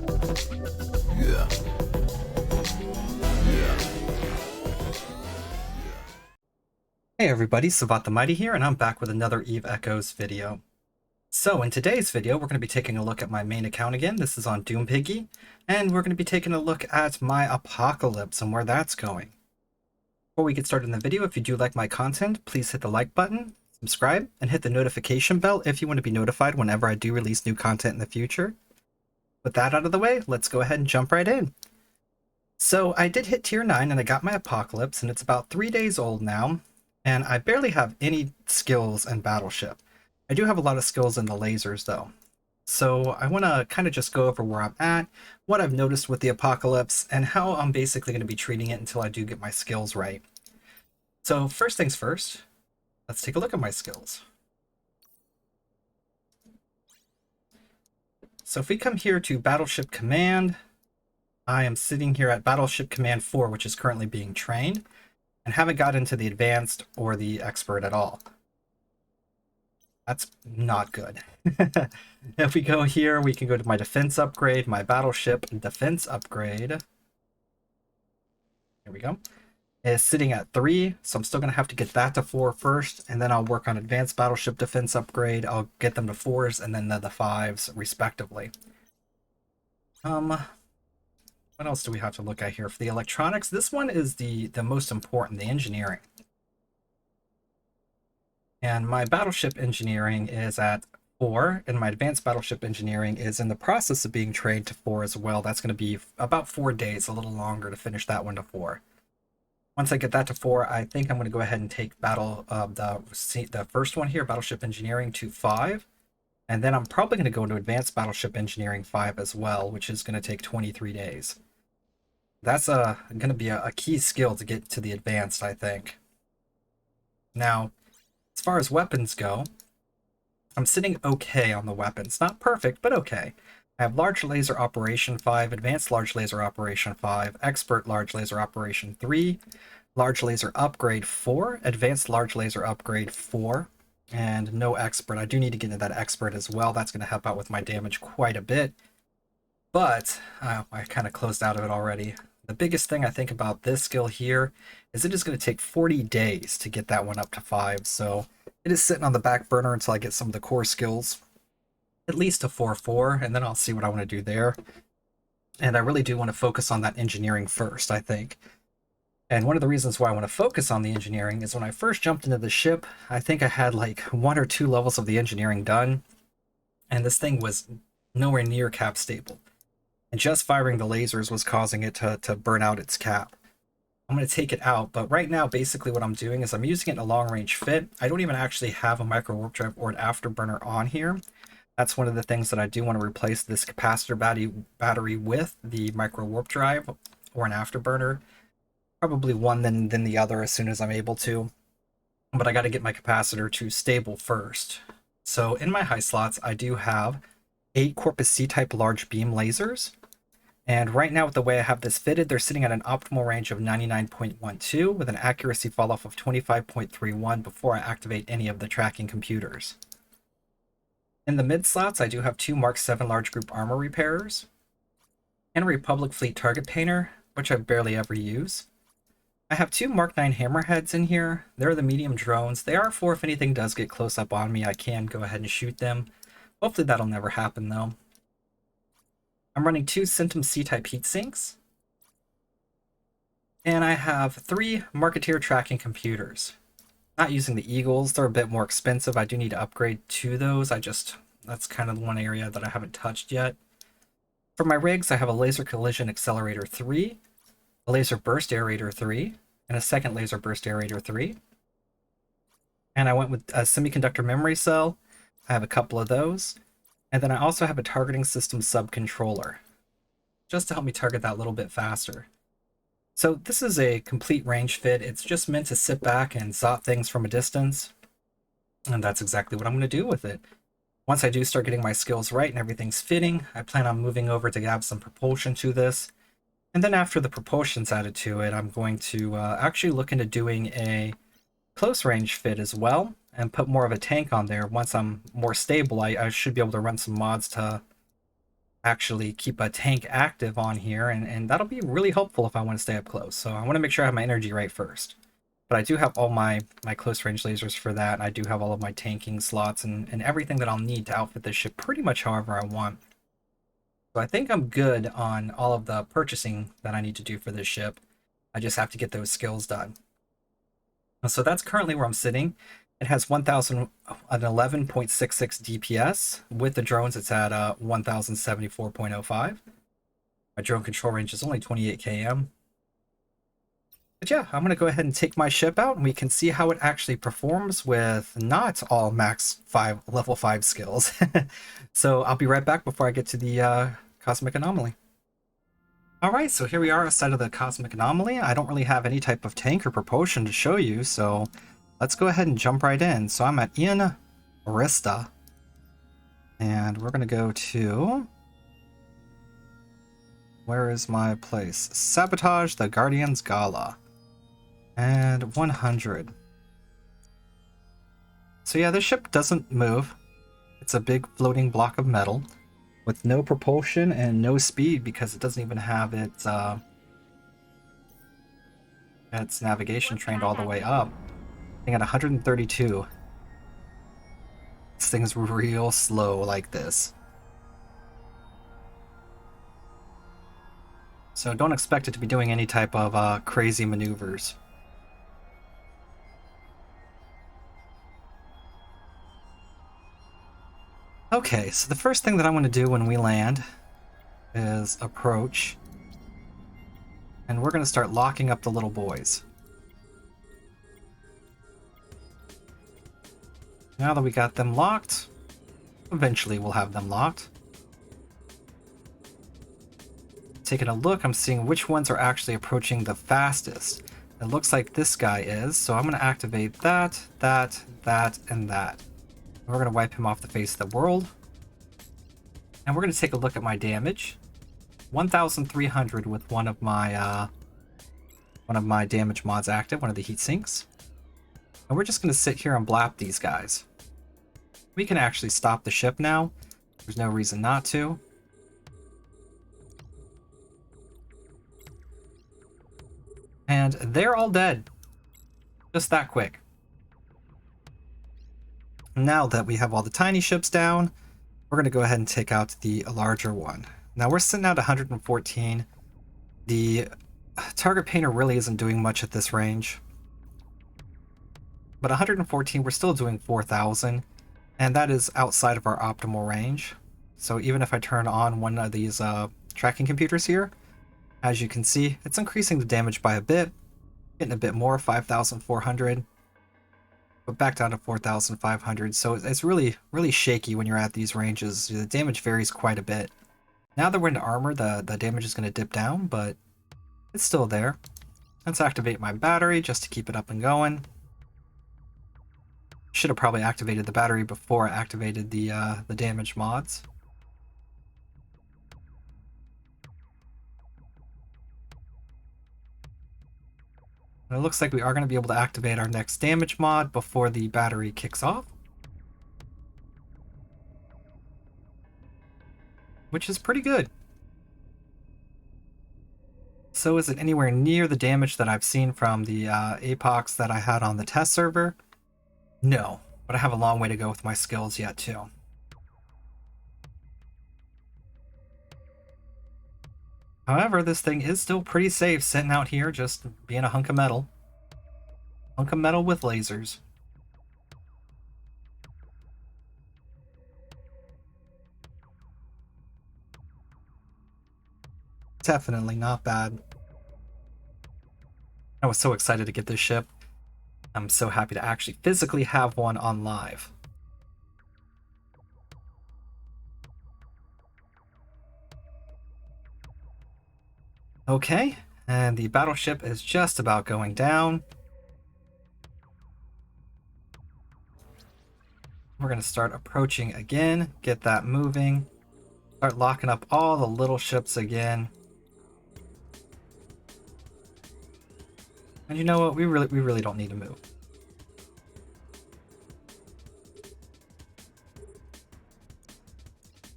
Yeah. Yeah. Hey everybody, Savat the Mighty here, and I'm back with another Eve Echoes video. So in today's video, we're going to be taking a look at my main account again. This is on Doom Piggy, and we're going to be taking a look at my Apocalypse and where that's going. Before we get started in the video, if you do like my content, please hit the like button, subscribe, and hit the notification bell if you want to be notified whenever I do release new content in the future. With that out of the way, let's go ahead and jump right in. So I did hit tier 9 and I got my Apocalypse, and it's about 3 days old now. And I barely have any skills in Battleship. I do have a lot of skills in the lasers though. So I want to kind of just go over where I'm at, what I've noticed with the Apocalypse, and how I'm basically going to be treating it until I do get my skills right. So first things first, let's take a look at my skills. So if we come here to Battleship Command, I am sitting here at Battleship Command 4, which is currently being trained, and haven't got into the advanced or the expert at all. That's not good. If we go here, we can go to my defense upgrade, my battleship defense upgrade. Here we go. Is sitting at 3, so I'm still going to have to get that to 4 first, and then I'll work on advanced battleship defense upgrade. I'll get them to 4s and then the 5s respectively. What else do we have to look at here? For the electronics, this one is the most important, the engineering. And my battleship engineering is at 4, and my advanced battleship engineering is in the process of being trained to 4 as well. That's going to be about 4 days, a little longer to finish that one to 4. Once I get that to 4, I think I'm going to go ahead and take the first one here, battleship engineering, to 5. And then I'm probably going to go into advanced battleship engineering 5 as well, which is going to take 23 days. That's going to be a key skill to get to the advanced, I think. Now, as far as weapons go, I'm sitting okay on the weapons. Not perfect, but okay. I have Large Laser Operation 5, Advanced Large Laser Operation 5, Expert Large Laser Operation 3, Large Laser Upgrade 4, Advanced Large Laser Upgrade 4, and no Expert. I do need to get into that Expert as well. That's going to help out with my damage quite a bit. But I kind of closed out of it already. The biggest thing I think about this skill here is it is going to take 40 days to get that one up to 5, so it is sitting on the back burner until I get some of the core skills, at least to 4-4, and then I'll see what I want to do there. And I really do want to focus on that engineering first, I think. And one of the reasons why I want to focus on the engineering is when I first jumped into the ship, I think I had like 1 or 2 levels of the engineering done, and this thing was nowhere near cap stable. And just firing the lasers was causing it to burn out its cap. I'm going to take it out, but right now basically what I'm doing is I'm using it in a long-range fit. I don't even actually have a micro warp drive or an afterburner on here. That's one of the things that I do want to replace this capacitor battery with, the micro warp drive or an afterburner. Probably one then the other as soon as I'm able to. But I got to get my capacitor to stable first. So in my high slots, I do have 8 Corpus C-type large beam lasers. And right now with the way I have this fitted, they're sitting at an optimal range of 99.12 with an accuracy falloff of 25.31 before I activate any of the tracking computers. In the mid slots, I do have 2 Mark 7 large group armor repairers and a Republic Fleet target painter, which I barely ever use. I have 2 Mark 9 hammerheads in here. They're the medium drones. They are for if anything does get close up on me, I can go ahead and shoot them. Hopefully that'll never happen though. I'm running 2 Centum C-type heat sinks. And I have 3 Marketeer tracking computers. Not using the Eagles, they're a bit more expensive. I do need to upgrade to those. That's kind of the one area that I haven't touched yet. For my rigs, I have a Laser Collision Accelerator 3, a Laser Burst Aerator 3, and a second Laser Burst Aerator 3. And I went with a Semiconductor Memory Cell. I have a couple of those. And then I also have a targeting system subcontroller, just to help me target that a little bit faster. So this is a complete range fit. It's just meant to sit back and zot things from a distance. And that's exactly what I'm going to do with it. Once I do start getting my skills right and everything's fitting, I plan on moving over to add some propulsion to this. And then after the propulsion's added to it, I'm going to actually look into doing a close range fit as well, and put more of a tank on there. Once I'm more stable, I should be able to run some mods to actually keep a tank active on here, and that'll be really helpful if I want to stay up close. So I want to make sure I have my energy right first. But I do have all my close range lasers for that, and I do have all of my tanking slots and everything that I'll need to outfit this ship pretty much however I want. So I think I'm good on all of the purchasing that I need to do for this ship. I just have to get those skills done. So that's currently where I'm sitting. It has 1011.66 DPS. With the drones, it's at 1074.05. My drone control range is only 28 km. But yeah, I'm going to go ahead and take my ship out, and we can see how it actually performs with not all max 5 level 5 skills. So I'll be right back before I get to the Cosmic Anomaly. Alright, so here we are outside of the Cosmic Anomaly. I don't really have any type of tank or propulsion to show you, so let's go ahead and jump right in. So I'm at Ian Arista, and we're going to go to... Where is my place? Sabotage the Guardian's Gala. And 100. So yeah, this ship doesn't move. It's a big floating block of metal with no propulsion and no speed because it doesn't even have its navigation trained all the way up. I think at 132. This thing's real slow like this. So don't expect it to be doing any type of crazy maneuvers. Okay, so the first thing that I'm going to do when we land is approach. And we're going to start locking up the little boys. Now that we got them locked, eventually we'll have them locked. Taking a look, I'm seeing which ones are actually approaching the fastest. It looks like this guy is, so I'm going to activate that, that, and that. We're going to wipe him off the face of the world. And we're going to take a look at my damage. 1,300 with one of my damage mods active, one of the heat sinks. And we're just going to sit here and blap these guys. We can actually stop the ship now. There's no reason not to. And they're all dead. Just that quick. Now that we have all the tiny ships down, we're going to go ahead and take out the larger one. Now we're sitting at 114. The target painter really isn't doing much at this range. But 114, we're still doing 4,000. And that is outside of our optimal range. So even if I turn on one of these tracking computers here, as you can see, it's increasing the damage by a bit. Getting a bit more, 5,400. But back down to 4,500, so it's really shaky when you're at these ranges. The damage varies quite a bit. Now that we're into armor, the damage is going to dip down, but it's still there. Let's activate my battery just to keep it up and going. Should have probably activated the battery before I activated the damage mods. And it looks like we are going to be able to activate our next damage mod before the battery kicks off. Which is pretty good. So is it anywhere near the damage that I've seen from the APOX that I had on the test server? No, but I have a long way to go with my skills yet too. However, this thing is still pretty safe sitting out here just being a hunk of metal. Hunk of metal with lasers. Definitely not bad. I was so excited to get this ship. I'm so happy to actually physically have one on live. Okay, and the battleship is just about going down. We're going to start approaching again, get that moving, start locking up all the little ships again. And you know what? We really don't need to move.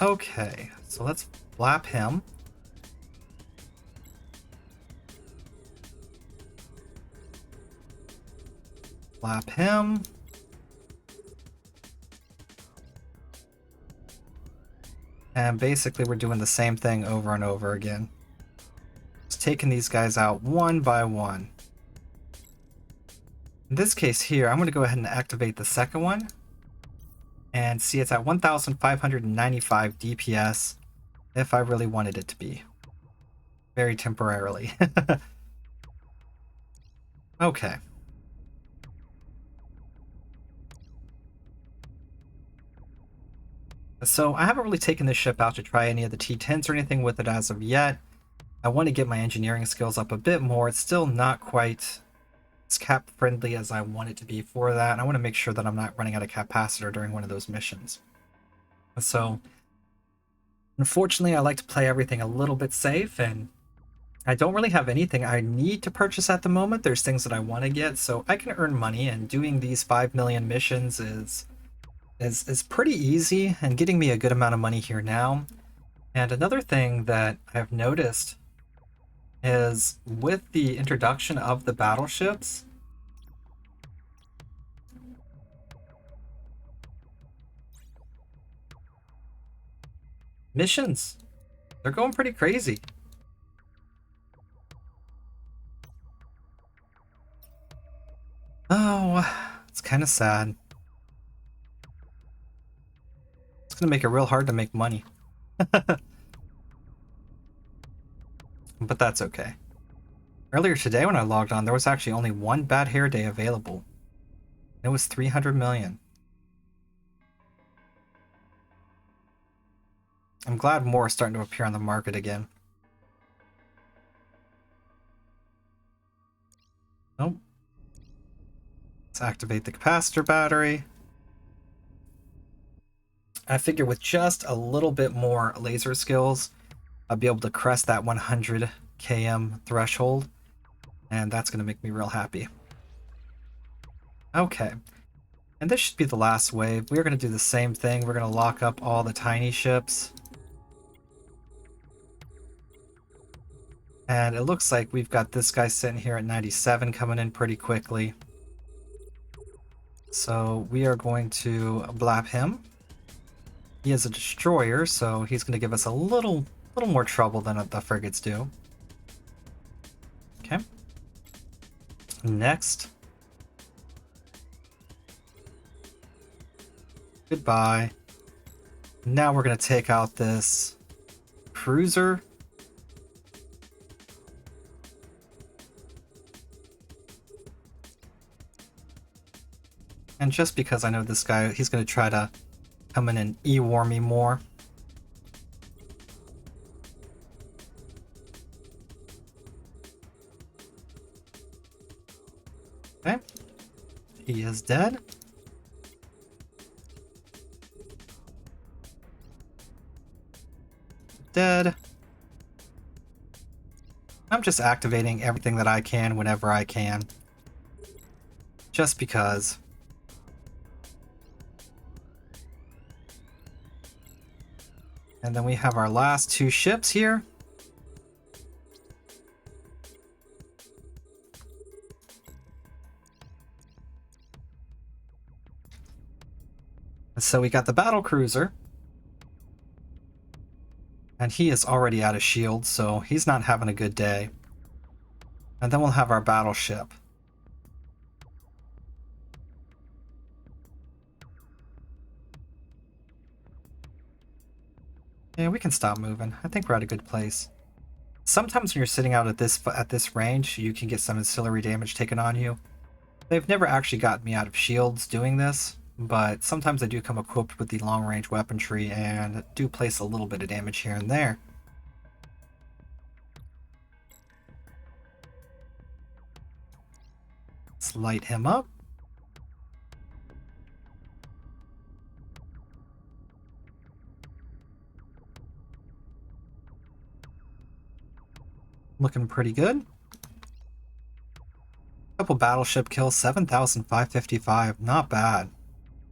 Okay, So let's flap him. Flap him. And basically we're doing the same thing over and over again. Just taking these guys out one by one. In this case here, I'm going to go ahead and activate the second one. And see, it's at 1,595 DPS if I really wanted it to be. Very temporarily. Okay. So I haven't really taken this ship out to try any of the T10s or anything with it as of yet. I want to get my engineering skills up a bit more. It's still not quite as cap friendly as I want it to be for that. And I want to make sure that I'm not running out of capacitor during one of those missions. So unfortunately, I like to play everything a little bit safe, and I don't really have anything I need to purchase at the moment. There's things that I want to get, so I can earn money, and doing these 5 million missions is pretty easy and getting me a good amount of money here now. And another thing that I've noticed is with the introduction of the battleships, missions, they're going pretty crazy. Oh, it's kind of sad. It's gonna make it real hard to make money. But that's okay. Earlier today when I logged on, there was actually only one bad hair day available. It was 300 million. I'm glad more is starting to appear on the market again. Nope. Let's activate the capacitor battery. I figure with just a little bit more laser skills, I'll be able to crest that 100 km threshold, and that's going to make me real happy. Okay, and this should be the last wave. We're going to do the same thing. We're going to lock up all the tiny ships. And it looks like we've got this guy sitting here at 97 coming in pretty quickly. So we are going to blap him. He is a destroyer, so he's going to give us a little more trouble than the frigates do. Okay. Next. Goodbye. Now we're going to take out this cruiser. And just because I know this guy, he's going to try to come in and E-war me more. Okay. He is dead. Dead. I'm just activating everything that I can whenever I can. Just because. And then we have our last two ships here. So we got the battle cruiser. And he is already out of shield, so he's not having a good day. And then we'll have our battleship. Yeah, we can stop moving. I think we're at a good place. Sometimes when you're sitting out at this range, you can get some ancillary damage taken on you. They've never actually gotten me out of shields doing this, but sometimes I do come equipped with the long-range weaponry and do place a little bit of damage here and there. Let's light him up. Looking pretty good. Couple battleship kills, 7,555. Not bad.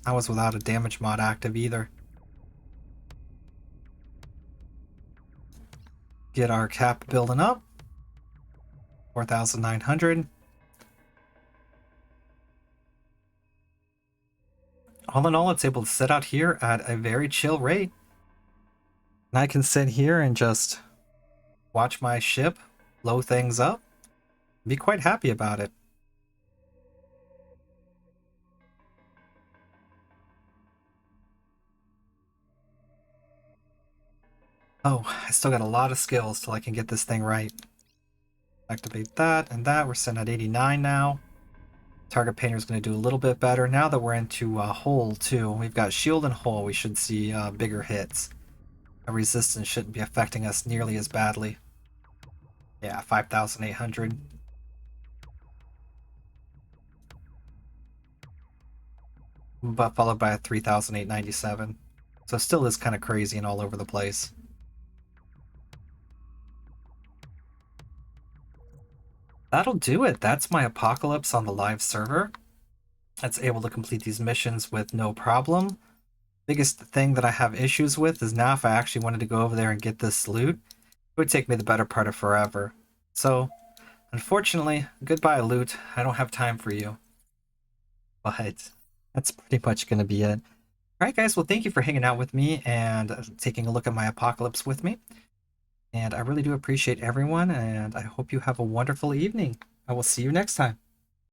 I was without a damage mod active either. Get our cap building up. 4,900. All in all, it's able to sit out here at a very chill rate. And I can sit here and just watch my ship blow things up. Be quite happy about it. Oh, I still got a lot of skills till I can get this thing right. Activate that and that. We're sitting at 89 now. Target painter is going to do a little bit better. Now that we're into hull too, we've got shield and hull. We should see bigger hits. A resistance shouldn't be affecting us nearly as badly. Yeah, 5,800. But followed by a 3,897. So still is kind of crazy and all over the place. That'll do it. That's my apocalypse on the live server. That's able to complete these missions with no problem. Biggest thing that I have issues with is now if I actually wanted to go over there and get this loot, it would take me the better part of forever. So, unfortunately, goodbye loot. I don't have time for you. But that's pretty much going to be it. Alright guys, well thank you for hanging out with me and taking a look at my apocalypse with me. And I really do appreciate everyone, and I hope you have a wonderful evening. I will see you next time.